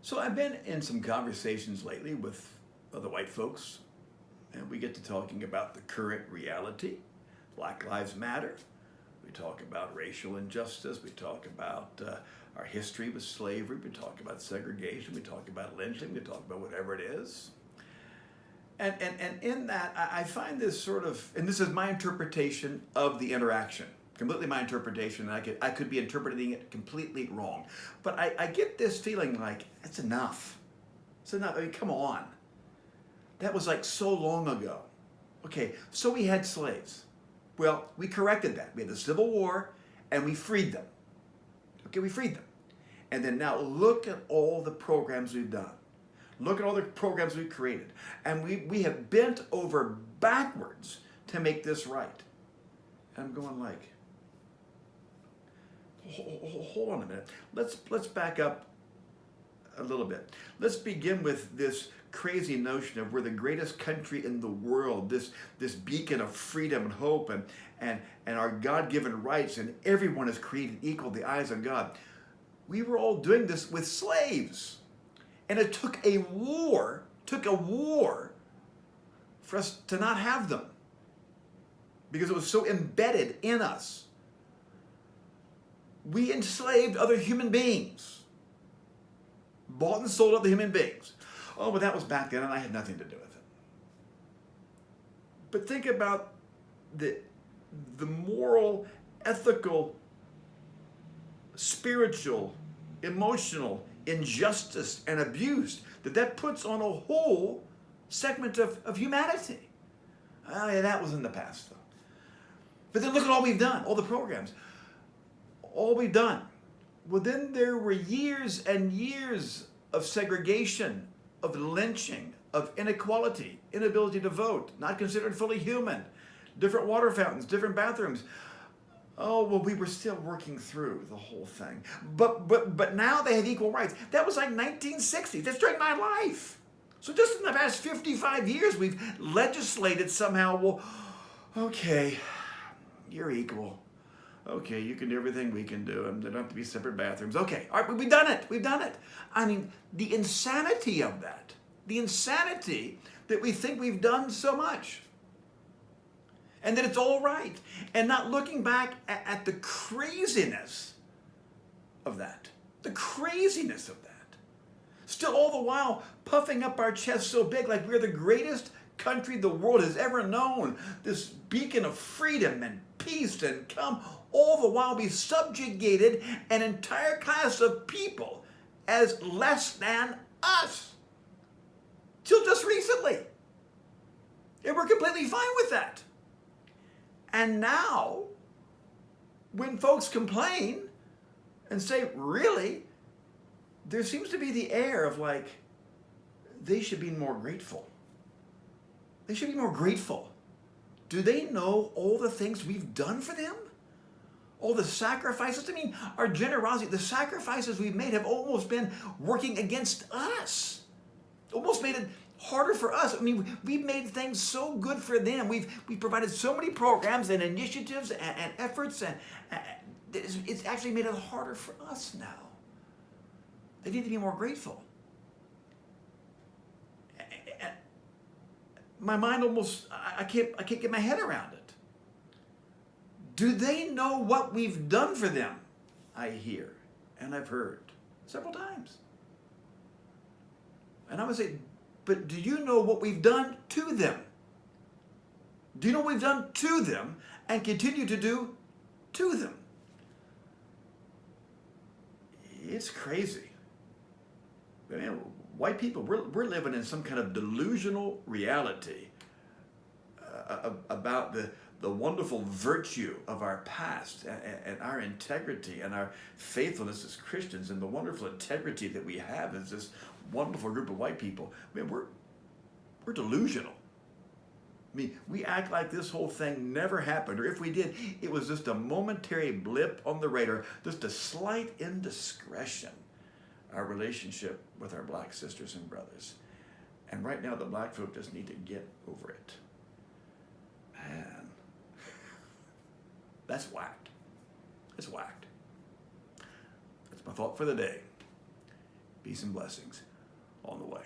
So I've been in some conversations lately with other white folks, and we get to talking about the current reality. Black Lives Matter. We talk about racial injustice. We talk about our history with slavery. We talk about segregation. We talk about lynching. We talk about whatever it is. And in that, I find this sort of, and this is my interpretation of the interaction, completely my interpretation, and I could be interpreting it completely wrong. But I get this feeling like, it's enough. It's enough. I mean, come on. That was like so long ago. Okay, so we had slaves. Well, we corrected that. We had the Civil War, and we freed them. Okay, we freed them. And then now look at all the programs we've done. Look at all the programs we've created. And we have bent over backwards to make this right. And I'm going like, hold on a minute. Let's back up a little bit. Let's begin with this crazy notion of we're the greatest country in the world, this beacon of freedom and hope and our God-given rights, and everyone is created equal in the eyes of God. We were all doing this with slaves. And it took a war for us to not have them, because it was so embedded in us. We enslaved other human beings, bought and sold other human beings. Oh, but that was back then, and I had nothing to do with it. But think about the moral, ethical, spiritual, emotional injustice and abuse that puts on a whole segment of humanity. Oh, yeah, that was in the past, though. But then look at all we've done, all the programs, all we've done. Well, then there were years and years of segregation, of lynching, of inequality, inability to vote, not considered fully human, different water fountains, different bathrooms. Oh, well, we were still working through the whole thing. But now they have equal rights. That was like 1960. That's during my life. So just in the past 55 years, we've legislated somehow, well, okay, you're equal. Okay, you can do everything we can do, and there don't have to be separate bathrooms. Okay, all right, we've done it. We've done it. I mean, the insanity of that, the insanity that we think we've done so much, and that it's all right, and not looking back at the craziness of that, the craziness of that. Still all the while puffing up our chests so big like we're the greatest country the world has ever known, this beacon of freedom and peace, and come all the while be subjugated an entire class of people as less than us. Till just recently. And we're completely fine with that. And now, when folks complain and say, really, there seems to be the air of like, they should be more grateful. They should be more grateful. Do they know all the things we've done for them? All the sacrifices? I mean, our generosity, the sacrifices we've made have almost been working against us. Almost made it harder for us. I mean, we've made things so good for them. We've provided so many programs and initiatives and efforts, and it's actually made it harder for us now. They need to be more grateful. My mind almost, I can't get my head around it. Do they know what we've done for them? I hear, and I've heard several times. And I would say, but do you know what we've done to them? Do you know what we've done to them and continue to do to them? It's crazy. I mean, white people, we're living in some kind of delusional reality about the wonderful virtue of our past and our integrity and our faithfulness as Christians, and the wonderful integrity that we have as this wonderful group of white people. I mean, we're delusional. I mean, we act like this whole thing never happened, or if we did, it was just a momentary blip on the radar, just a slight indiscretion, our relationship with our black sisters and brothers. And right now, the black folk just need to get over it. Man, that's whacked. It's whacked. That's my thought for the day. Peace and blessings on the way.